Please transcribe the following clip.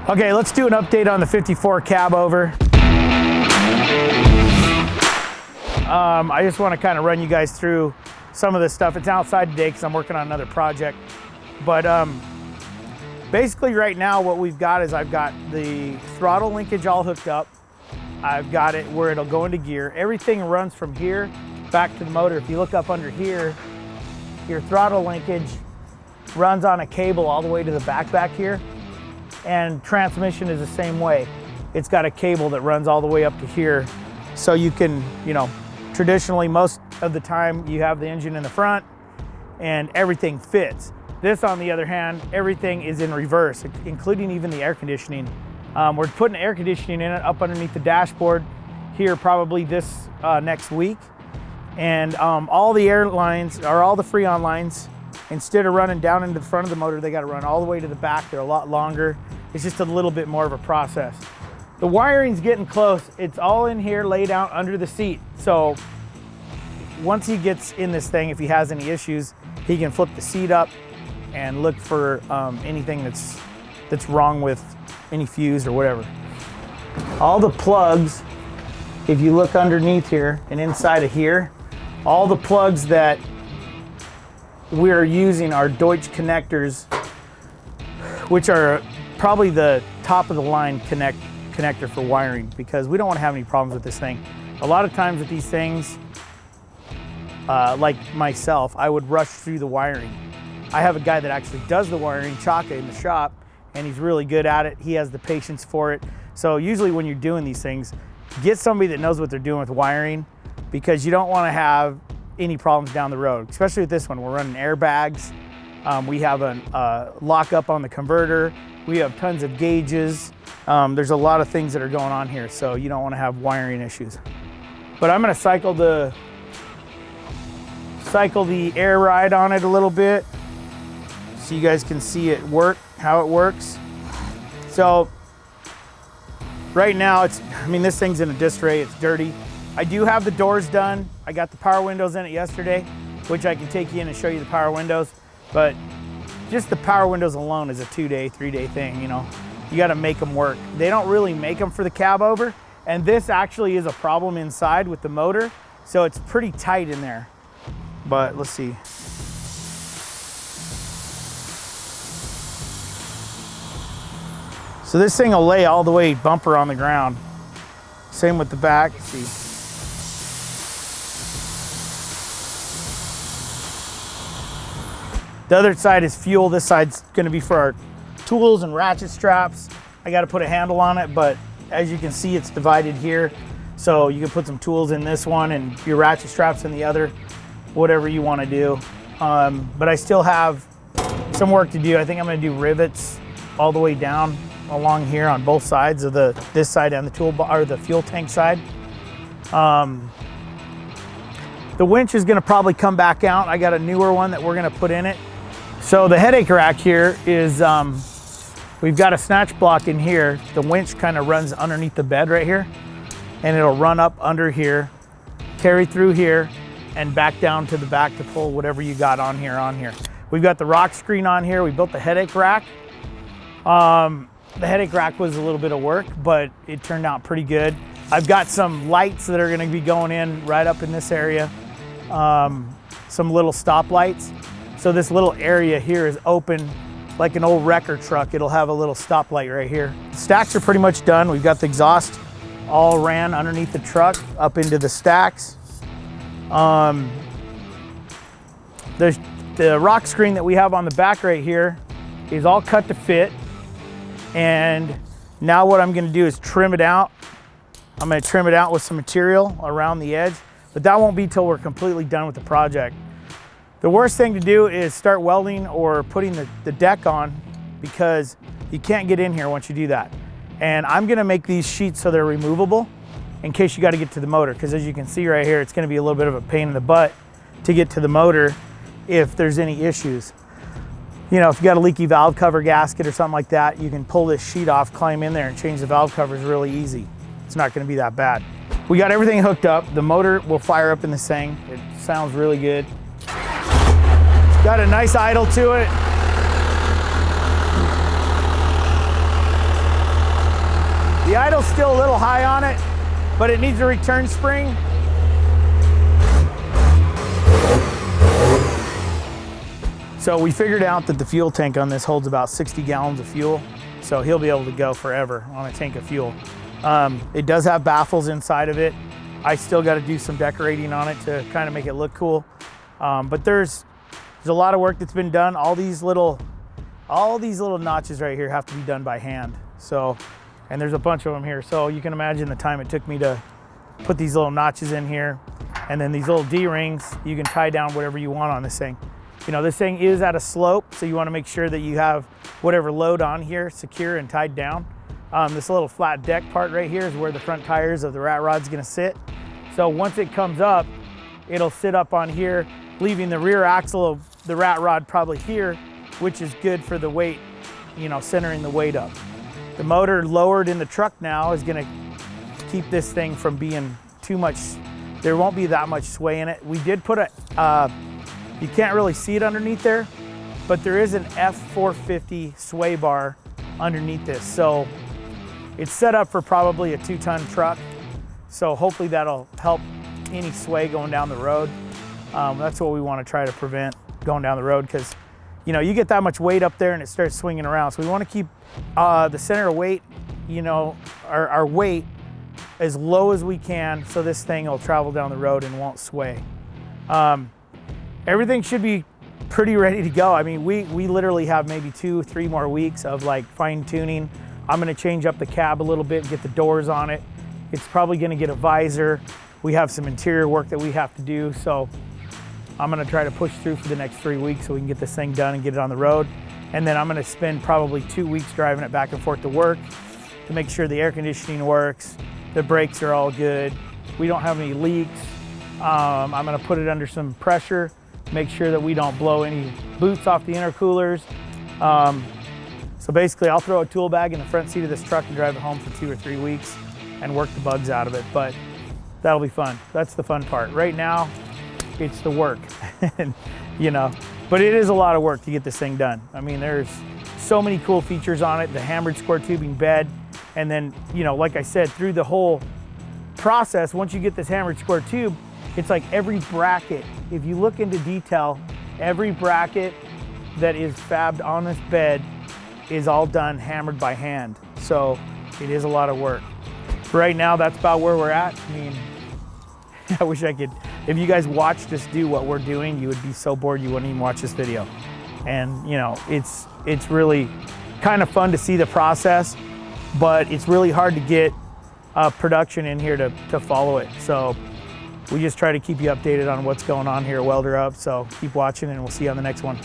Okay, let's do an update on the 54 cab over. I just want to kind of run you guys through some of this stuff. It's outside today because I'm working on another project. But basically right now what we've got is I've got the throttle linkage all hooked up. I've got it where it'll go into gear. Everything runs from here back to the motor. If you look up under here, your throttle linkage runs on a cable all the way to the back here. And transmission is the same way. It's got a cable that runs all the way up to here. So you can, you know, traditionally most of the time you have the engine in the front and everything fits. This, on the other hand, everything is in reverse, including even the air conditioning. We're putting air conditioning in it up underneath the dashboard here probably this next week. And all the air lines, or all the Freon lines, instead of running down into the front of the motor, they got to run all the way to the back. They're a lot longer. It's just a little bit more of a process. The wiring's getting close. It's all in here laid out under the seat. So once he gets in this thing, if he has any issues, he can flip the seat up and look for anything that's wrong with any fuse or whatever. All the plugs, if you look underneath here and inside of here, all the plugs that we're using are Deutsch connectors, which are probably the top of the line connector for wiring, because we don't want to have any problems with this thing. A lot of times with these things, like myself, I would rush through the wiring. I have a guy that actually does the wiring, Chaka, in the shop, and he's really good at it. He has the patience for it. So usually when you're doing these things, get somebody that knows what they're doing with wiring, because you don't want to have any problems down the road, especially with this one. We're running airbags. We have a lockup on the converter. We have tons of gauges. There's a lot of things that are going on here, so you don't want to have wiring issues. But I'm going to cycle the air ride on it a little bit so you guys can see it work, how it works. So right now this thing's in a disarray, it's dirty. I do have the doors done. I got the power windows in it yesterday, which I can take you in and show you the power windows. But just the power windows alone is a 2-day, 3-day thing, you know. You gotta make them work. They don't really make them for the cab over, and this actually is a problem inside with the motor, so it's pretty tight in there. But let's see. So this thing will lay all the way bumper on the ground. Same with the back, let's see. The other side is fuel. This side's gonna be for our tools and ratchet straps. I gotta put a handle on it, but as you can see, it's divided here. So you can put some tools in this one and your ratchet straps in the other, whatever you wanna do. But I still have some work to do. I think I'm gonna do rivets all the way down along here on both sides of this side and the toolbar, or the fuel tank side. The winch is gonna probably come back out. I got a newer one that we're gonna put in it. So the headache rack here is, we've got a snatch block in here. The winch kind of runs underneath the bed right here, and it'll run up under here, carry through here, and back down to the back to pull whatever you got on here. We've got the rock screen on here. We built the headache rack. The headache rack was a little bit of work, but it turned out pretty good. I've got some lights that are gonna be going in right up in this area. Some little stop lights. So this little area here is open like an old wrecker truck. It'll have a little stoplight right here. The stacks are pretty much done. We've got the exhaust all ran underneath the truck up into the stacks. There's the rock screen that we have on the back right here is all cut to fit. And now what I'm gonna do is trim it out. I'm gonna trim it out with some material around the edge, but that won't be till we're completely done with the project. The worst thing to do is start welding or putting the deck on, because you can't get in here once you do that. And I'm gonna make these sheets so they're removable in case you gotta get to the motor, because as you can see right here, it's gonna be a little bit of a pain in the butt to get to the motor if there's any issues. You know, if you got a leaky valve cover gasket or something like that, you can pull this sheet off, climb in there and change the valve covers really easy. It's not gonna be that bad. We got everything hooked up. The motor will fire up in this thing. It sounds really good. Got a nice idle to it. The idle's still a little high on it, but it needs a return spring. So we figured out that the fuel tank on this holds about 60 gallons of fuel. So he'll be able to go forever on a tank of fuel. It does have baffles inside of it. I still got to do some decorating on it to kind of make it look cool. But there's a lot of work that's been done. All these little notches right here have to be done by hand. So, and there's a bunch of them here. So you can imagine the time it took me to put these little notches in here. And then these little D-rings, you can tie down whatever you want on this thing. You know, this thing is at a slope, so you want to make sure that you have whatever load on here secure and tied down. This little flat deck part right here is where the front tires of the rat rod's gonna sit. So once it comes up, it'll sit up on here, leaving the rear axle of the rat rod probably here, which is good for the weight, you know, centering the weight up. The motor lowered in the truck now is gonna keep this thing from being too much, there won't be that much sway in it. We did put you can't really see it underneath there, but there is an F450 sway bar underneath this. So it's set up for probably a 2-ton truck. So hopefully that'll help any sway going down the road. That's what we want to try to prevent going down the road, because you know, you get that much weight up there and it starts swinging around. So we want to keep the center of weight, you know, our weight as low as we can, so this thing will travel down the road and won't sway. Everything should be pretty ready to go. I mean, we literally have maybe 2-3 more weeks of like fine tuning. I'm gonna change up the cab a little bit and get the doors on it. It's probably gonna get a visor. We have some interior work that we have to do. So I'm gonna try to push through for the next 3 weeks so we can get this thing done and get it on the road. And then I'm gonna spend probably 2 weeks driving it back and forth to work to make sure the air conditioning works, the brakes are all good, we don't have any leaks. I'm gonna put it under some pressure, make sure that we don't blow any boots off the intercoolers. So basically I'll throw a tool bag in the front seat of this truck and drive it home for 2 or 3 weeks and work the bugs out of it, but that'll be fun. That's the fun part. Right now, it's the work, you know, but it is a lot of work to get this thing done. I mean, there's so many cool features on it, the hammered square tubing bed, and then, you know, like I said, through the whole process, once you get this hammered square tube, it's like every bracket, if you look into detail, every bracket that is fabbed on this bed is all done hammered by hand. So it is a lot of work. Right now, that's about where we're at. I mean, I wish I could, if you guys watched us do what we're doing, you would be so bored you wouldn't even watch this video. And you know, it's really kind of fun to see the process, but it's really hard to get production in here to follow it. So we just try to keep you updated on what's going on here at WelderUp. So keep watching and we'll see you on the next one.